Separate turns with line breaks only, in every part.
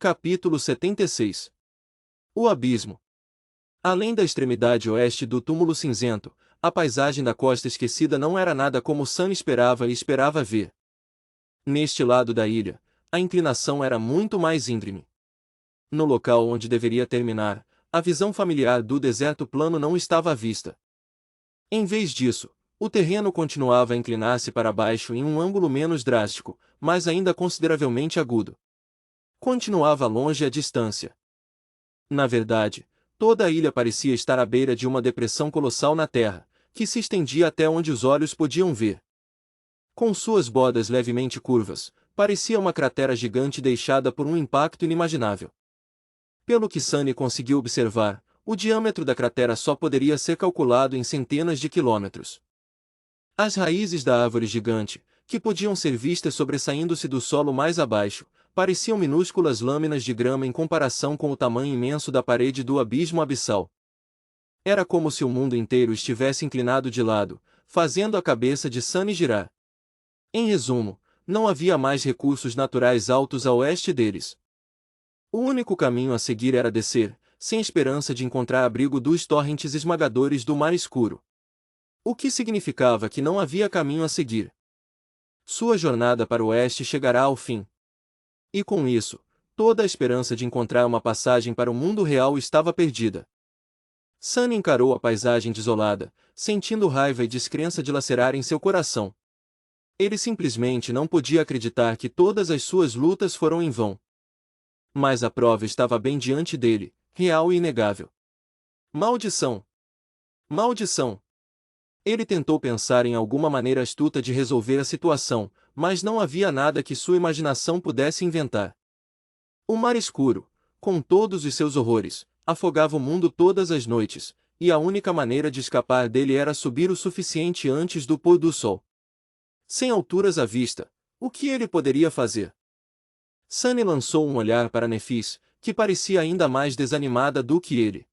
Capítulo 76. O abismo. Além da extremidade oeste do túmulo cinzento, a paisagem da costa esquecida não era nada como Sunny esperava e esperava ver. Neste lado da ilha, a inclinação era muito mais íngreme. No local onde deveria terminar, a visão familiar do deserto plano não estava à vista. Em vez disso, o terreno continuava a inclinar-se para baixo em um ângulo menos drástico, mas ainda consideravelmente agudo. Continuava longe à distância. Na verdade, toda a ilha parecia estar à beira de uma depressão colossal na terra, que se estendia até onde os olhos podiam ver. Com suas bordas levemente curvas, parecia uma cratera gigante deixada por um impacto inimaginável. Pelo que Sunny conseguiu observar, o diâmetro da cratera só poderia ser calculado em centenas de quilômetros. As raízes da árvore gigante, que podiam ser vistas sobressaindo-se do solo mais abaixo, pareciam minúsculas lâminas de grama em comparação com o tamanho imenso da parede do abismo abissal. Era como se o mundo inteiro estivesse inclinado de lado, fazendo a cabeça de Sunny girar. Em resumo, não havia mais recursos naturais altos a oeste deles. O único caminho a seguir era descer, sem esperança de encontrar abrigo dos torrentes esmagadores do mar escuro. O que significava que não havia caminho a seguir. Sua jornada para o oeste chegará ao fim. E com isso, toda a esperança de encontrar uma passagem para o mundo real estava perdida. Sunny encarou a paisagem desolada, sentindo raiva e descrença dilacerarem seu coração. Ele simplesmente não podia acreditar que todas as suas lutas foram em vão. Mas a prova estava bem diante dele, real e inegável. Maldição! Maldição! Ele tentou pensar em alguma maneira astuta de resolver a situação, mas não havia nada que sua imaginação pudesse inventar. O mar escuro, com todos os seus horrores, afogava o mundo todas as noites, e a única maneira de escapar dele era subir o suficiente antes do pôr do sol. Sem alturas à vista, o que ele poderia fazer? Sunny lançou um olhar para Nephis, que parecia ainda mais desanimada do que ele.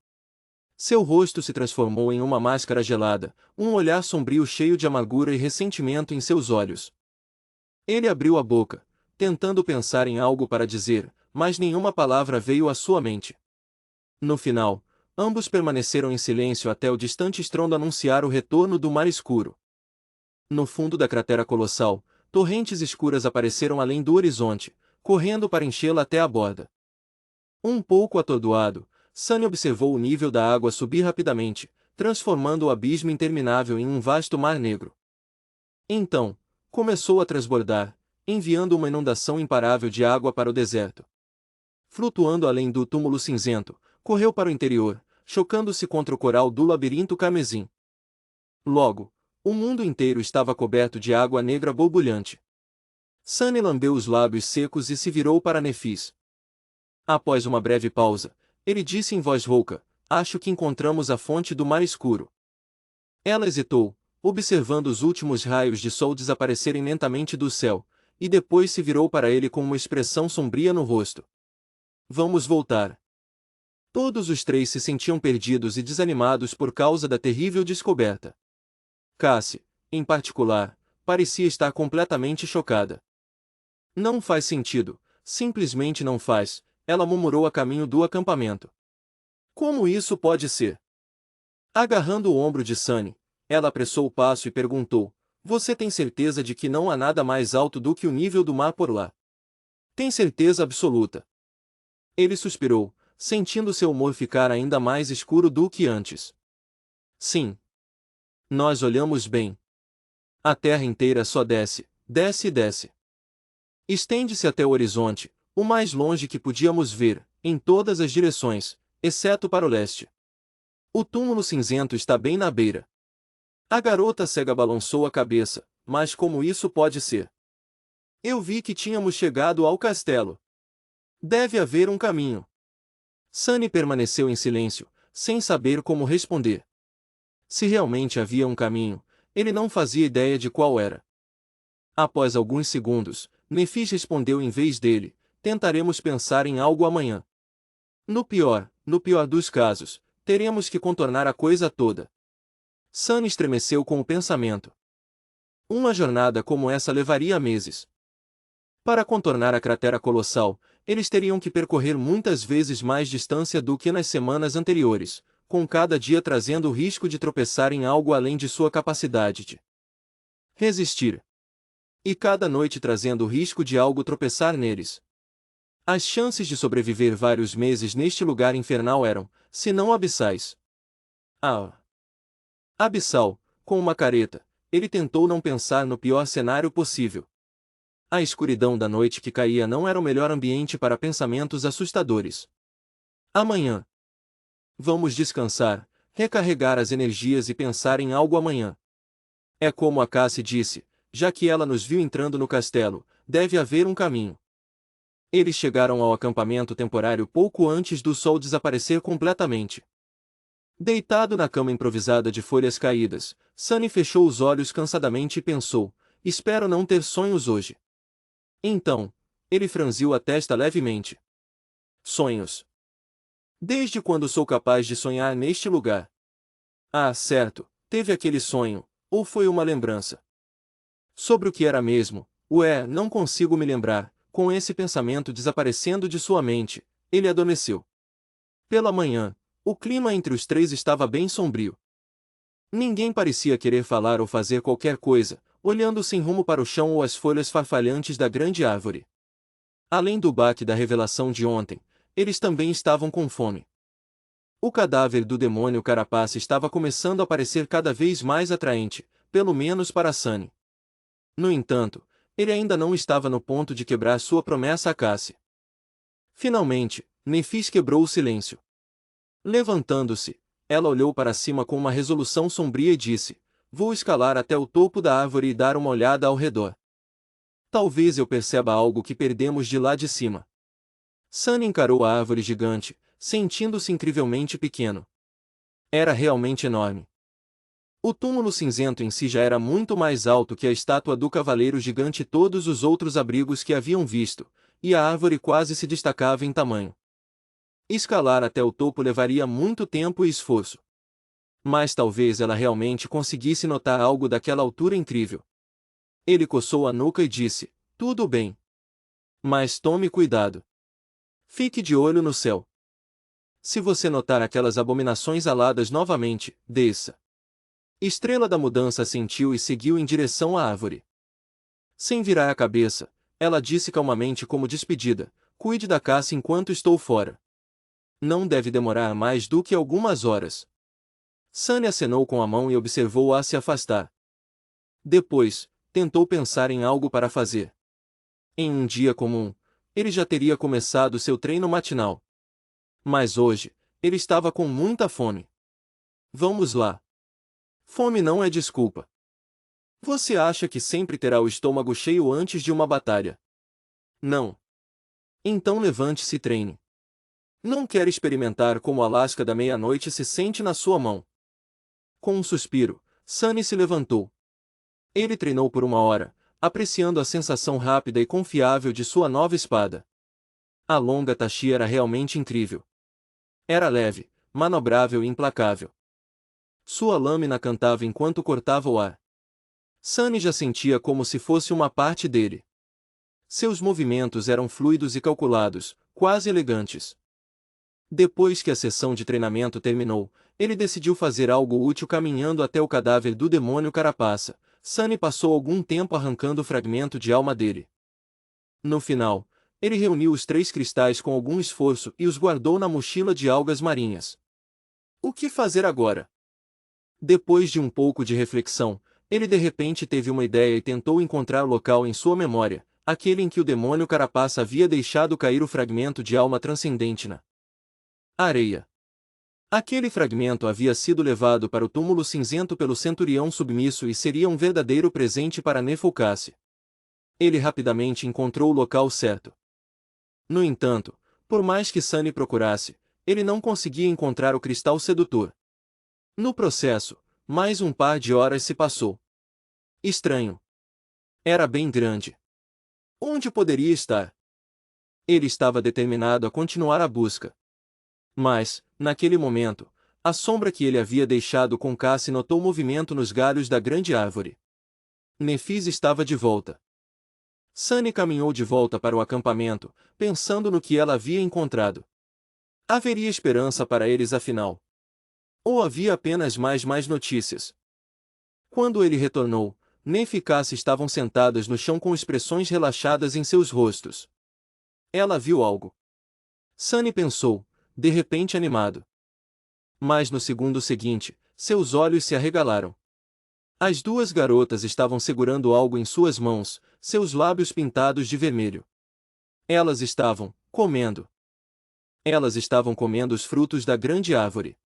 Seu rosto se transformou em uma máscara gelada, um olhar sombrio cheio de amargura e ressentimento em seus olhos. Ele abriu a boca, tentando pensar em algo para dizer, mas nenhuma palavra veio à sua mente. No final, ambos permaneceram em silêncio até o distante estrondo anunciar o retorno do mar escuro. No fundo da cratera colossal, torrentes escuras apareceram além do horizonte, correndo para enchê-la até a borda. Um pouco atordoado, Sunny observou o nível da água subir rapidamente, transformando o abismo interminável em um vasto mar negro. Então, começou a transbordar, enviando uma inundação imparável de água para o deserto. Flutuando além do túmulo cinzento, correu para o interior, chocando-se contra o coral do labirinto carmesim. Logo, o mundo inteiro estava coberto de água negra borbulhante. Sunny lambeu os lábios secos e se virou para Nephis. Após uma breve pausa, ele disse em voz rouca: "Acho que encontramos a fonte do mar escuro." Ela hesitou, observando os últimos raios de sol desaparecerem lentamente do céu, e depois se virou para ele com uma expressão sombria no rosto. "Vamos voltar." Todos os três se sentiam perdidos e desanimados por causa da terrível descoberta. Cassie, em particular, parecia estar completamente chocada. "Não faz sentido, simplesmente não faz", ela murmurou a caminho do acampamento. "Como isso pode ser?" Agarrando o ombro de Sunny, ela apressou o passo e perguntou: "Você tem certeza de que não há nada mais alto do que o nível do mar por lá?" "Tem certeza absoluta." Ele suspirou, sentindo seu humor ficar ainda mais escuro do que antes. "Sim. Nós olhamos bem. A terra inteira só desce, desce e desce. Estende-se até o horizonte, o mais longe que podíamos ver, em todas as direções, exceto para o leste. O túmulo cinzento está bem na beira." A garota cega balançou a cabeça. "Mas como isso pode ser? Eu vi que tínhamos chegado ao castelo. Deve haver um caminho." Sunny permaneceu em silêncio, sem saber como responder. Se realmente havia um caminho, ele não fazia ideia de qual era. Após alguns segundos, Nephis respondeu em vez dele: "Tentaremos pensar em algo amanhã. No pior dos casos, teremos que contornar a coisa toda." Sunny estremeceu com o pensamento. Uma jornada como essa levaria meses. Para contornar a cratera colossal, eles teriam que percorrer muitas vezes mais distância do que nas semanas anteriores, com cada dia trazendo o risco de tropeçar em algo além de sua capacidade de resistir. E cada noite trazendo o risco de algo tropeçar neles. As chances de sobreviver vários meses neste lugar infernal eram, se não abissais. Ah! Abissal, com uma careta, ele tentou não pensar no pior cenário possível. A escuridão da noite que caía não era o melhor ambiente para pensamentos assustadores. Amanhã. Vamos descansar, recarregar as energias e pensar em algo amanhã. É como a Cassie disse, já que ela nos viu entrando no castelo, deve haver um caminho. Eles chegaram ao acampamento temporário pouco antes do sol desaparecer completamente. Deitado na cama improvisada de folhas caídas, Sunny fechou os olhos cansadamente e pensou, espero não ter sonhos hoje. Então, ele franziu a testa levemente. Sonhos. Desde quando sou capaz de sonhar neste lugar? Ah, certo, teve aquele sonho, ou foi uma lembrança? Sobre o que era mesmo, não consigo me lembrar. Com esse pensamento desaparecendo de sua mente, ele adormeceu. Pela manhã, o clima entre os três estava bem sombrio. Ninguém parecia querer falar ou fazer qualquer coisa, olhando sem rumo para o chão ou as folhas farfalhantes da grande árvore. Além do baque da revelação de ontem, eles também estavam com fome. O cadáver do demônio carapaça estava começando a parecer cada vez mais atraente, pelo menos para Sunny. No entanto, ele ainda não estava no ponto de quebrar sua promessa a Cassie. Finalmente, Nephis quebrou o silêncio. Levantando-se, ela olhou para cima com uma resolução sombria e disse, vou escalar até o topo da árvore e dar uma olhada ao redor. Talvez eu perceba algo que perdemos de lá de cima. Sunny encarou a árvore gigante, sentindo-se incrivelmente pequeno. Era realmente enorme. O túmulo cinzento em si já era muito mais alto que a estátua do cavaleiro gigante e todos os outros abrigos que haviam visto, e a árvore quase se destacava em tamanho. Escalar até o topo levaria muito tempo e esforço. Mas talvez ela realmente conseguisse notar algo daquela altura incrível. Ele coçou a nuca e disse, tudo bem. Mas tome cuidado. Fique de olho no céu. Se você notar aquelas abominações aladas novamente, desça. Estrela da Mudança assentiu e seguiu em direção à árvore. Sem virar a cabeça, ela disse calmamente como despedida, cuide da caça enquanto estou fora. Não deve demorar mais do que algumas horas. Sunny acenou com a mão e observou-a se afastar. Depois, tentou pensar em algo para fazer. Em um dia comum, ele já teria começado seu treino matinal. Mas hoje, ele estava com muita fome. Vamos lá. Fome não é desculpa. Você acha que sempre terá o estômago cheio antes de uma batalha? Não. Então levante-se e treine. Não quer experimentar como a lasca da meia-noite se sente na sua mão? Com um suspiro, Sunny se levantou. Ele treinou por 1 hora, apreciando a sensação rápida e confiável de sua nova espada. A longa Tachi era realmente incrível. Era leve, manobrável e implacável. Sua lâmina cantava enquanto cortava o ar. Sunny já sentia como se fosse uma parte dele. Seus movimentos eram fluidos e calculados, quase elegantes. Depois que a sessão de treinamento terminou, ele decidiu fazer algo útil caminhando até o cadáver do demônio carapaça. Sunny passou algum tempo arrancando o fragmento de alma dele. No final, ele reuniu os 3 cristais com algum esforço e os guardou na mochila de algas marinhas. O que fazer agora? Depois de um pouco de reflexão, ele de repente teve uma ideia e tentou encontrar o local em sua memória, aquele em que o demônio carapaça havia deixado cair o fragmento de alma transcendente na areia. Aquele fragmento havia sido levado para o túmulo cinzento pelo centurião submisso e seria um verdadeiro presente para Nefelcassi. Ele rapidamente encontrou o local certo. No entanto, por mais que Sunny procurasse, ele não conseguia encontrar o cristal sedutor. No processo, mais um par de horas se passou. Estranho. Era bem grande. Onde poderia estar? Ele estava determinado a continuar a busca. Mas, naquele momento, a sombra que ele havia deixado com Cassie notou movimento nos galhos da grande árvore. Nephis estava de volta. Sunny caminhou de volta para o acampamento, pensando no que ela havia encontrado. Haveria esperança para eles afinal? Ou havia apenas mais notícias? Quando ele retornou, Nef e Cassie estavam sentadas no chão com expressões relaxadas em seus rostos. Ela viu algo. Sunny pensou, de repente animado. Mas no segundo seguinte, seus olhos se arregalaram. As duas garotas estavam segurando algo em suas mãos, seus lábios pintados de vermelho. Elas estavam comendo. Elas estavam comendo os frutos da grande árvore.